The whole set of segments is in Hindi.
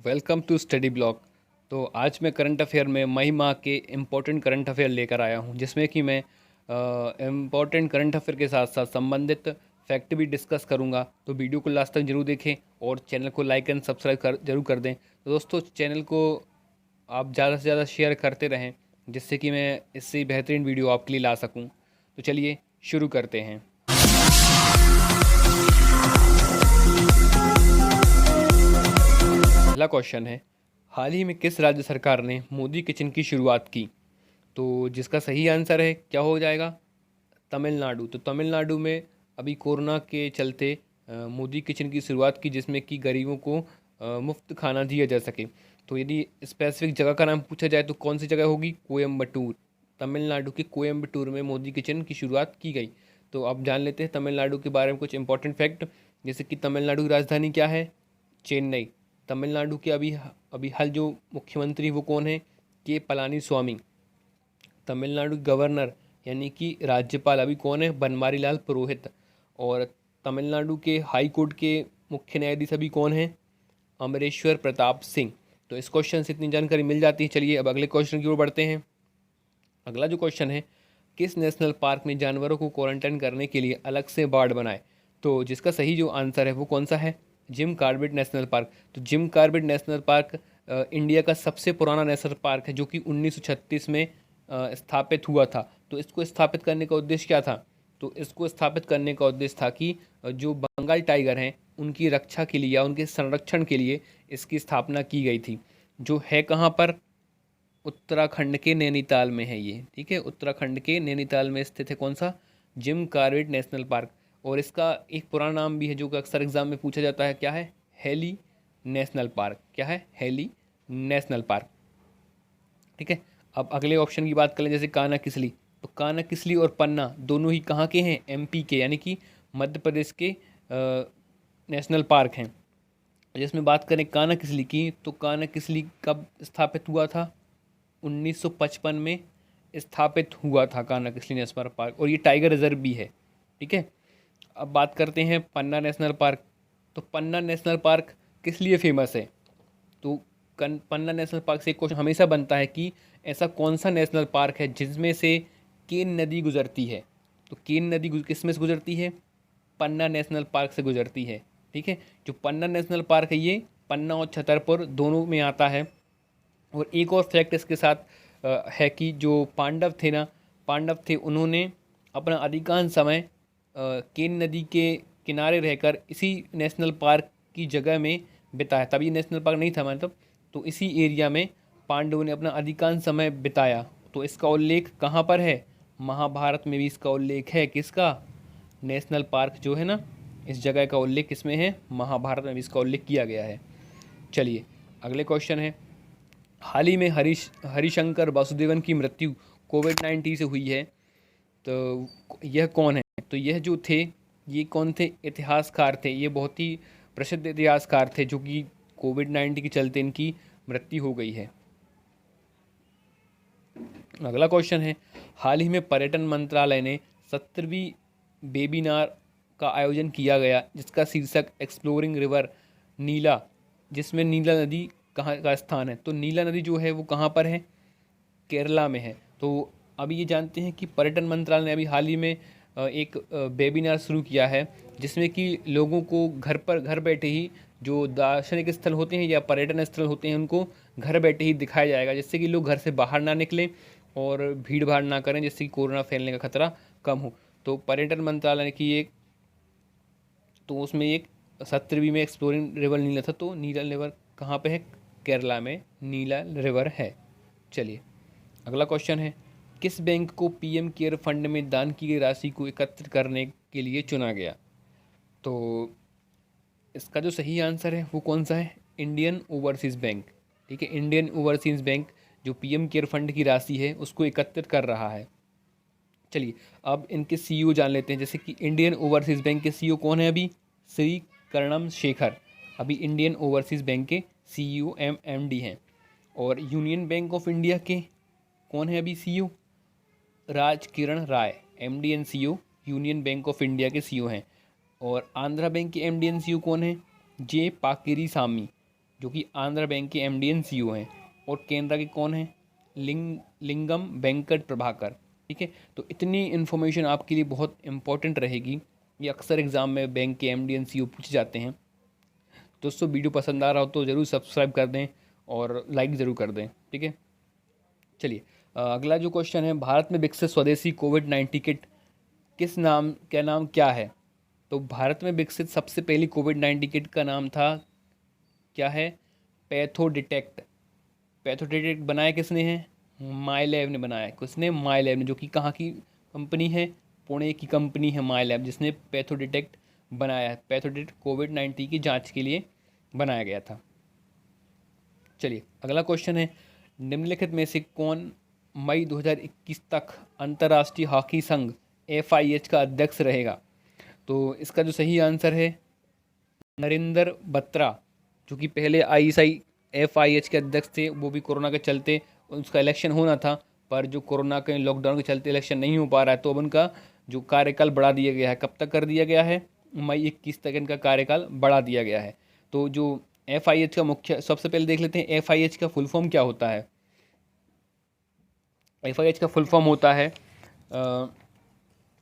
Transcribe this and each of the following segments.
Welcome to study block. तो आज मैं करंट अफेयर में मई माह के इम्पोर्टेंट करंट अफेयर लेकर आया हूँ, जिसमें कि मैं इम्पोर्टेंट करंट अफेयर के साथ साथ संबंधित फैक्ट भी डिस्कस करूँगा। तो वीडियो को लास्ट तक जरूर देखें और चैनल को लाइक एंड सब्सक्राइब जरूर कर दें। तो दोस्तों, चैनल को आप ज़्यादा से ज़्यादा शेयर करते रहें, जिससे कि मैं इससे बेहतरीन वीडियो आपके लिए ला सकूँ। तो चलिए शुरू करते हैं। पहला क्वेश्चन है, हाल ही में किस राज्य सरकार ने मोदी किचन की शुरुआत की? तो जिसका सही आंसर है क्या हो जाएगा? तमिलनाडु। तो तमिलनाडु में अभी कोरोना के चलते मोदी किचन की शुरुआत की, जिसमें कि गरीबों को मुफ्त खाना दिया जा सके। तो यदि स्पेसिफिक जगह का नाम पूछा जाए तो कौन सी जगह होगी? कोयम्बटूर। तमिलनाडु के कोयम्बटूर में मोदी किचन की शुरुआत की गई। तो अब जान लेते हैं तमिलनाडु के बारे में कुछ इंपॉर्टेंट फैक्ट, जैसे कि तमिलनाडु की राजधानी क्या है? चेन्नई। तमिलनाडु के अभी अभी हाल जो मुख्यमंत्री वो कौन है? के पलानी स्वामी। तमिलनाडु गवर्नर यानी कि राज्यपाल अभी कौन है? बनवारी लाल पुरोहित। और तमिलनाडु के हाई कोर्ट के मुख्य न्यायाधीश अभी कौन है? अमरेश्वर प्रताप सिंह। तो इस क्वेश्चन से इतनी जानकारी मिल जाती है। चलिए अब अगले क्वेश्चन की ओर बढ़ते हैं। अगला जो क्वेश्चन है, किस नेशनल पार्क में जानवरों को क्वारंटाइन करने के लिए अलग से वार्ड बनाए? तो जिसका सही जो आंसर है वो कौन सा है? Jim Corbett national park. तो Jim Corbett national park India का सबसे पुराना नेशनल पार्क है, जो कि 1936 में स्थापित हुआ था। तो इसको स्थापित करने का उद्देश्य क्या था? तो इसको स्थापित करने का उद्देश्य था कि जो बंगाल टाइगर हैं उनकी रक्षा के लिए या उनके संरक्षण के लिए इसकी स्थापना की गई थी। जो है कहाँ पर? उत्तराखंड के नैनीताल में है ये। ठीक है, उत्तराखंड के नैनीताल में स्थित है कौन सा? Gym Corbett national park. और इसका एक पुराना नाम भी है जो कि अक्सर एग्जाम में पूछा जाता है, क्या है? Heli national park. क्या है? Heli national park. ठीक है, अब अगले ऑप्शन की बात करें, जैसे कान्हा किसली। तो कान्हा किसली और पन्ना दोनों ही कहाँ के हैं? एमपी के, यानी कि मध्य प्रदेश के नेशनल पार्क हैं। जिसमें बात करें कान्हा किसली की, तो कान्हा किसली कब स्थापित हुआ था? 1955 में स्थापित हुआ था कान्हा किसली नेशनल पार्क, और ये टाइगर रिजर्व भी है। ठीक है, अब बात करते हैं पन्ना नेशनल पार्क। तो पन्ना नेशनल पार्क किस लिए फेमस है? तो पन्ना नेशनल पार्क से एक क्वेश्चन हमेशा बनता है कि ऐसा कौन सा नेशनल पार्क है जिसमें से केन नदी गुजरती है? तो केन नदी किस में से गुजरती है? पन्ना नेशनल पार्क से गुजरती है। ठीक है, जो पन्ना नेशनल पार्क है ये पन्ना और छतरपुर दोनों में आता है। और एक और फैक्ट इसके साथ है कि जो पांडव थे उन्होंने अपना अधिकांश समय केन नदी के किनारे रहकर इसी नेशनल पार्क की जगह में बिताया। तब ये नेशनल पार्क नहीं था मतलब, तो इसी एरिया में पांडवों ने अपना अधिकांश समय बिताया। तो इसका उल्लेख कहाँ पर है? महाभारत में भी इसका उल्लेख है। किसका? नेशनल पार्क जो है ना, इस जगह का उल्लेख किसमें है? महाभारत में भी इसका उल्लेख किया गया है। चलिए अगले क्वेश्चन है, हाल ही में हरिशंकर वासुदेवन की मृत्यु कोविड-19 से हुई है। तो यह कौन है? तो यह जो थे, ये कौन थे? इतिहासकार थे। ये बहुत ही प्रसिद्ध इतिहासकार थे, जो कि कोविड-19 के चलते इनकी मृत्यु हो गई है। अगला क्वेश्चन है, हाल ही में पर्यटन मंत्रालय ने 17वीं वेबिनार का आयोजन किया गया, जिसका शीर्षक एक्सप्लोरिंग रिवर नीला, जिसमें नीला नदी कहाँ का स्थान है? तो नीला नदी जो है वो कहाँ पर है? केरला में है। तो अभी ये जानते हैं कि पर्यटन मंत्रालय ने अभी हाल ही में एक वेबिनार शुरू किया है, जिसमें कि लोगों को घर बैठे ही जो दार्शनिक स्थल होते हैं या पर्यटन स्थल होते हैं उनको घर बैठे ही दिखाया जाएगा, जिससे कि लोग घर से बाहर ना निकलें और भीड़ भाड़ ना करें, जिससे कि कोरोना फैलने का खतरा कम हो। तो पर्यटन मंत्रालय की एक, तो उसमें एक 17वीं में एक्सप्लोरिंग रिवर नीला था। तो नीला रिवर कहाँ पे है? केरला में नीला रिवर है। चलिए अगला क्वेश्चन है, किस बैंक को पीएम केयर फंड में दान की गई राशि को एकत्रित करने के लिए चुना गया? तो इसका जो सही आंसर है वो कौन सा है? Indian overseas bank. ठीक है, इंडियन ओवरसीज़ बैंक जो पीएम केयर फंड की राशि है उसको एकत्रित कर रहा है। चलिए अब इनके सीईओ जान लेते हैं, जैसे कि इंडियन ओवरसीज़ बैंक के सीईओ कौन है अभी? श्री करणम शेखर अभी इंडियन ओवरसीज़ बैंक के सीईओ एमडी हैं। और यूनियन बैंक ऑफ इंडिया के कौन है अभी CEO? Raj Kiran Rai, MD and CEO Union Bank of India के सीईओ हैं। और आंध्रा बैंक के एमडी एंड सीईओ कौन है? जे पाकिरी सामी। जो कि आंध्रा बैंक के एमडी एंड सीईओ हैं, और केनरा के कौन हैं, लिंगम वेंकट प्रभाकर। ठीक है, तो इतनी इन्फॉर्मेशन आपके लिए बहुत इंपॉर्टेंट रहेगी, ये अक्सर एग्जाम में बैंक के एमडी एंड सीईओ पूछे जाते हैं। दोस्तों वीडियो पसंद आ रहा हो तो ज़रूर सब्सक्राइब कर दें और लाइक ज़रूर कर दें। ठीक है, चलिए अगला जो क्वेश्चन है, भारत में विकसित स्वदेशी कोविड-19 किट किस नाम क्या है। तो भारत में विकसित सबसे पहली कोविड-19 किट का नाम था, क्या है, पैथोडिटेक्ट। पैथोडिटेक्ट बनाया किसने है, माइलैब ने बनाया। किसने, माइलैब ने, जो कि कहाँ की कंपनी है, पुणे की कंपनी है माइलैब, जिसने पैथोडिटेक्ट बनाया है। पैथोडिटेक्ट कोविड-19 की जांच के लिए बनाया गया था। चलिए अगला क्वेश्चन है, निम्नलिखित में से कौन मई 2021 तक अंतर्राष्ट्रीय हॉकी संघ FIH का अध्यक्ष रहेगा। तो इसका जो सही आंसर है, नरेंद्र बत्रा, जो कि पहले FIH के अध्यक्ष थे, वो भी कोरोना के चलते उसका इलेक्शन होना था, पर जो कोरोना के लॉकडाउन के चलते इलेक्शन नहीं हो पा रहा है, तो अब उनका जो कार्यकाल बढ़ा दिया गया है। कब तक कर दिया गया है, मई 21 तक इनका कार्यकाल बढ़ा दिया गया है। तो जो FIH का मुख्य, सबसे पहले देख लेते हैं FIH का फुल फॉर्म क्या होता है। FIH का फुल फॉर्म होता है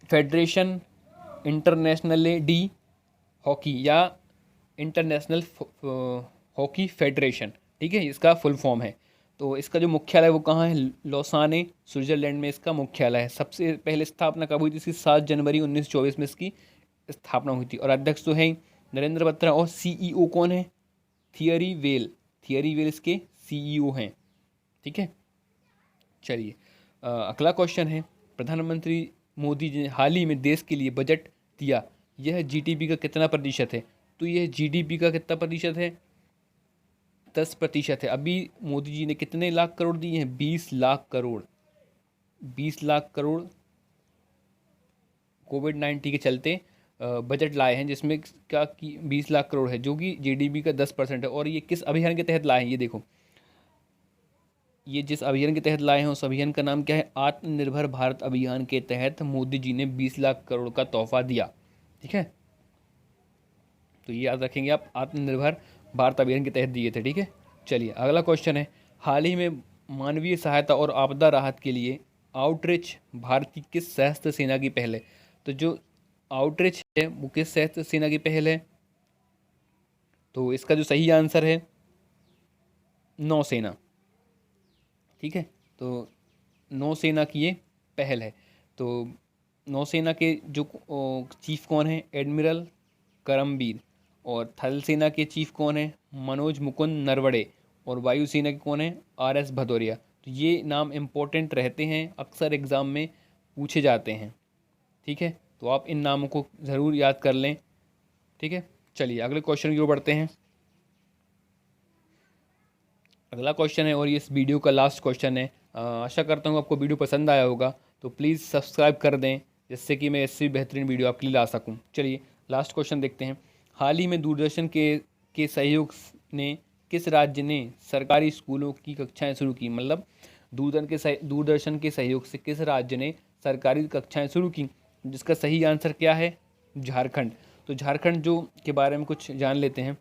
फेडरेशन इंटरनेशनल डी हॉकी, या इंटरनेशनल हॉकी फेडरेशन। ठीक है, इसका फुल फॉर्म है। तो इसका जो मुख्यालय वो कहाँ है, लौसाने, स्विट्जरलैंड में इसका मुख्यालय है। सबसे पहले स्थापना कब हुई थी इसकी, 7 जनवरी 1924 में इसकी स्थापना हुई थी। और अध्यक्ष तो है नरेंद्र बत्रा, और CEO कौन है, थियरी वेल। थियरी वेल इसके CEO हैं। ठीक है, चलिए अगला क्वेश्चन है, प्रधानमंत्री मोदी जी ने हाल ही में देश के लिए बजट दिया, यह GDP का कितना प्रतिशत है। तो यह GDP का कितना प्रतिशत है, 10% है। अभी मोदी जी ने कितने लाख करोड़ दिए हैं, 20 लाख करोड़। 20 लाख करोड़ कोविड-19 के चलते बजट लाए हैं, जिसमें क्या कि 20 लाख करोड़ है, जो कि GDP का 10% है। और ये किस अभियान के तहत लाए हैं, ये देखो, ये जिस अभियान के तहत लाए हैं उस अभियान का नाम क्या है, आत्मनिर्भर भारत अभियान के तहत मोदी जी ने 20 लाख करोड़ का तोहफा दिया। ठीक है, तो ये याद रखेंगे आप, आत्मनिर्भर भारत अभियान के तहत दिए थे। ठीक है, चलिए अगला क्वेश्चन है, हाल ही में मानवीय सहायता और आपदा राहत के लिए आउटरीच भारत की किस सशस्त्र सेना की पहल है। तो जो आउटरीच है वो किस सशस्त्र सेना की पहल है। तो इसका जो सही आंसर है, नौसेना। ठीक है, तो नौसेना की ये पहल है। तो नौसेना के जो चीफ कौन है, एडमिरल करमबीर। और थल सेना के चीफ कौन है, मनोज मुकुंद नरवणे। और वायुसेना के कौन है, RS भदौरिया। तो ये नाम इम्पोर्टेंट रहते हैं, अक्सर एग्ज़ाम में पूछे जाते हैं। ठीक है, तो आप इन नामों को ज़रूर याद कर लें। ठीक है, चलिए अगले क्वेश्चन की ओर बढ़ते हैं। अगला क्वेश्चन है, और ये इस वीडियो का लास्ट क्वेश्चन है। आशा करता हूँ आपको वीडियो पसंद आया होगा, तो प्लीज़ सब्सक्राइब कर दें, जिससे कि मैं इससे बेहतरीन वीडियो आपके लिए ला सकूँ। चलिए लास्ट क्वेश्चन देखते हैं, हाल ही में दूरदर्शन के सहयोग ने किस राज्य ने सरकारी स्कूलों की कक्षाएं शुरू की। मतलब दूरदर्शन के सहयोग से किस राज्य ने सरकारी कक्षाएं शुरू की। जिसका सही आंसर क्या है, झारखंड। तो झारखंड जो के बारे में कुछ जान लेते हैं।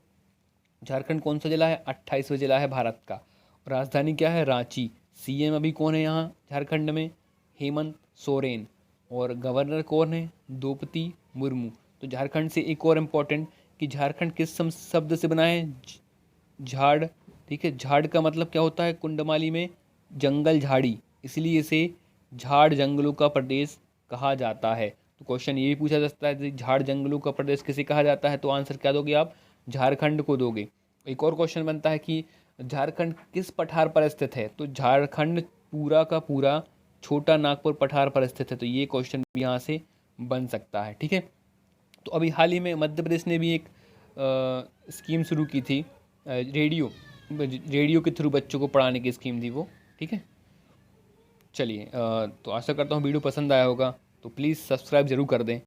झारखंड कौन सा जिला है, 28वां जिला है भारत का। राजधानी क्या है, रांची। CM अभी कौन है यहाँ झारखंड में, हेमंत सोरेन। और गवर्नर कौन है, द्रौपदी मुर्मू। तो झारखंड से एक और इम्पोर्टेंट, कि झारखंड किस शब्द से बना है, झाड़। ठीक है, झाड़ का मतलब क्या होता है, कुंडमाली में जंगल झाड़ी, इसलिए इसे झाड़ जंगलों का प्रदेश कहा जाता है। तो क्वेश्चन ये भी पूछा जा सकता है कि झाड़ जंगलों का प्रदेश किसे कहा जाता है। तो आंसर क्या दोगे आप, झारखंड को दोगे। एक और क्वेश्चन बनता है कि झारखंड किस पठार पर स्थित है। तो झारखंड पूरा का पूरा छोटा नागपुर पठार पर स्थित है। तो ये क्वेश्चन भी यहाँ से बन सकता है। ठीक है, तो अभी हाल ही में मध्य प्रदेश ने भी एक स्कीम शुरू की थी, रेडियो के थ्रू बच्चों को पढ़ाने की स्कीम थी वो। ठीक है, चलिए तो आशा करता हूँ वीडियो पसंद आया होगा, तो प्लीज़ सब्सक्राइब ज़रूर कर दें।